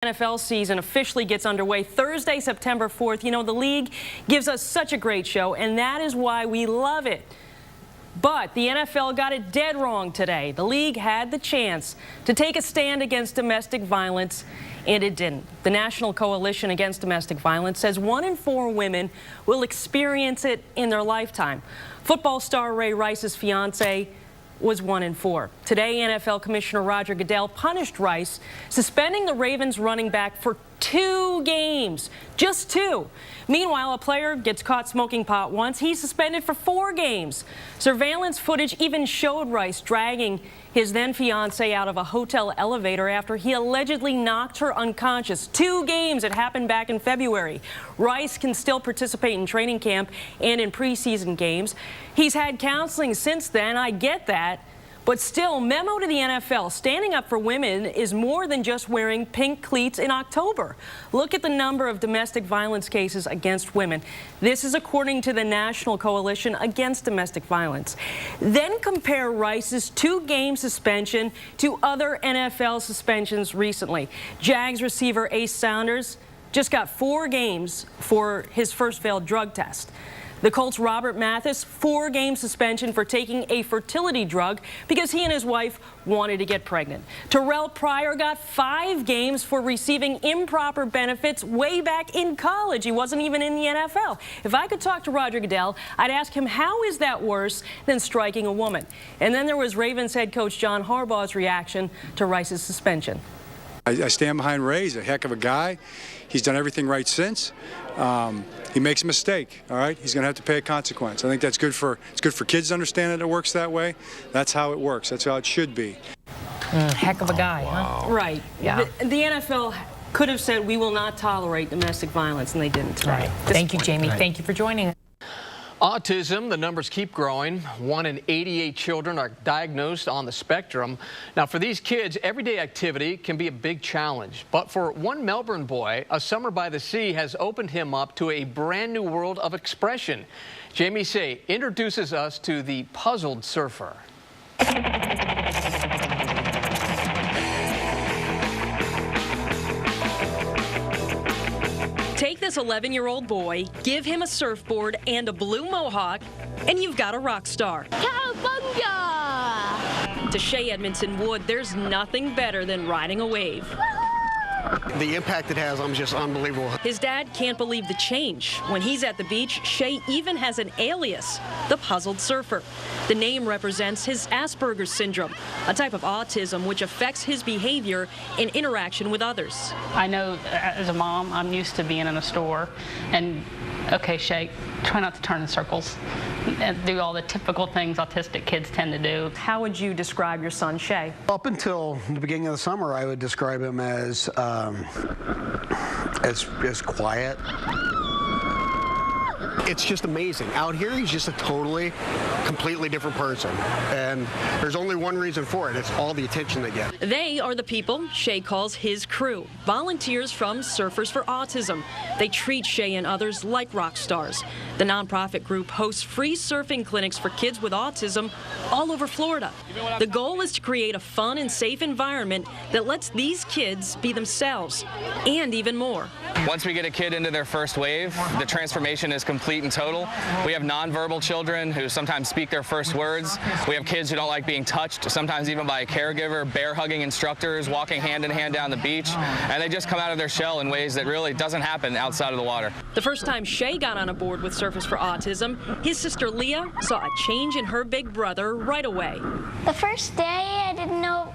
NFL season officially gets underway Thursday, September 4th. You know, the league gives us such a great show, and that is why we love it. But the NFL got it dead wrong today. The league had the chance to take a stand against domestic violence, and it didn't. The National Coalition Against Domestic Violence says 1 in 4 women will experience it in their lifetime. Football star Ray Rice's fiance was 1 in 4. Today, NFL Commissioner Roger Goodell punished Rice, suspending the Ravens running back for 2 games, just 2. Meanwhile, a player gets caught smoking pot once. He's suspended for 4 games. Surveillance footage even showed Rice dragging his then fiancée out of a hotel elevator after he allegedly knocked her unconscious. 2 games. It happened back in February. Rice can still participate in training camp and in preseason games. He's had counseling since then. I get that. But still, memo to the NFL, standing up for women is more than just wearing pink cleats in October. Look at the number of domestic violence cases against women. This is according to the National Coalition Against Domestic Violence. Then compare Rice's 2-game suspension to other NFL suspensions recently. Jags receiver Ace Saunders just got 4 games for his first failed drug test. The Colts' Robert Mathis, 4-game suspension for taking a fertility drug because he and his wife wanted to get pregnant. Terrell Pryor got 5 games for receiving improper benefits way back in college. He wasn't even in the NFL. If I could talk to Roger Goodell, I'd ask him, how is that worse than striking a woman? And then there was Ravens head coach John Harbaugh's reaction to Rice's suspension. I stand behind Ray. He's a heck of a guy. He's done everything right since. He makes a mistake, all right? He's going to have to pay a consequence. I think that's good for kids to understand that it works that way. That's how it works. That's how it should be. Heck of a guy, huh? Right. Yeah. The NFL could have said we will not tolerate domestic violence, and they didn't today. Right. Thank you, Jamie. Right. Thank you for joining us. Autism, the numbers keep growing. 1 in 88 children are diagnosed on the spectrum. Now, for these kids, everyday activity can be a big challenge. But for one Melbourne boy, a summer by the sea has opened him up to a brand new world of expression. Jamie Say introduces us to the puzzled surfer. Take this 11-year-old boy, give him a surfboard and a blue mohawk, and you've got a rock star. Cowabunga! To Shay Edmondson Wood, there's nothing better than riding a wave. The impact it has, I'm just unbelievable. His dad can't believe the change. When he's at the beach, Shay even has an alias, the Puzzled Surfer. The name represents his Asperger's syndrome, a type of autism which affects his behavior and interaction with others. I know as a mom, I'm used to being in a store and, okay, Shay, try not to turn in circles and do all the typical things autistic kids tend to do. How would you describe your son, Shay? Up until the beginning of the summer, I would describe him as quiet. It's just amazing. Out here, he's just a completely different person. And there's only one reason for it. It's all the attention they get. They are the people Shay calls his crew, volunteers from Surfers for Autism. They treat Shay and others like rock stars. The nonprofit group hosts free surfing clinics for kids with autism all over Florida. The goal is to create a fun and safe environment that lets these kids be themselves and even more. Once we get a kid into their first wave, the transformation is complete and total. We have nonverbal children who sometimes speak their first words. We have kids who don't like being touched, sometimes even by a caregiver, bear-hugging instructors, walking hand in hand down the beach, and they just come out of their shell in ways that really doesn't happen outside of the water. The first time Shay got on a board with Surfers for Autism, his sister Leah saw a change in her big brother right away. The first day, I didn't know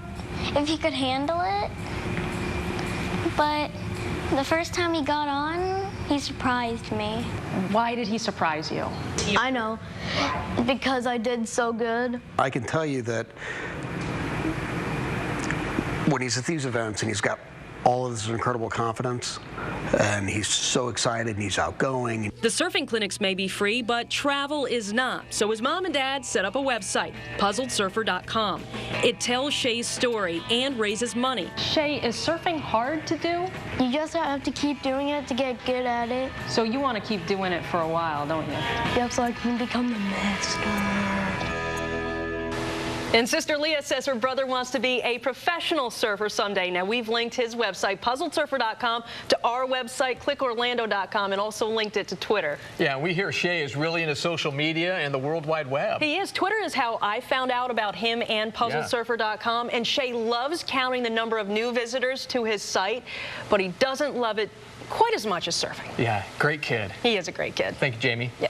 if he could handle it, but the first time he got on, he surprised me. Why did he surprise you? I know, because I did so good. I can tell you that when he's at these events and he's got all of this incredible confidence, and he's so excited and he's outgoing. The surfing clinics may be free, but travel is not. So his mom and dad set up a website, puzzledsurfer.com. It tells Shay's story and raises money. Shay, is surfing hard to do? You just have to keep doing it to get good at it. So you want to keep doing it for a while, don't you? Yep, so I can become the master. And Sister Leah says her brother wants to be a professional surfer someday. Now, we've linked his website, puzzledsurfer.com, to our website, clickorlando.com, and also linked it to Twitter. Yeah, we hear Shay is really into social media and the World Wide Web. He is. Twitter is how I found out about him and puzzlesurfer.com. And Shay loves counting the number of new visitors to his site, but he doesn't love it quite as much as surfing. Yeah, great kid. He is a great kid. Thank you, Jamie. Yeah.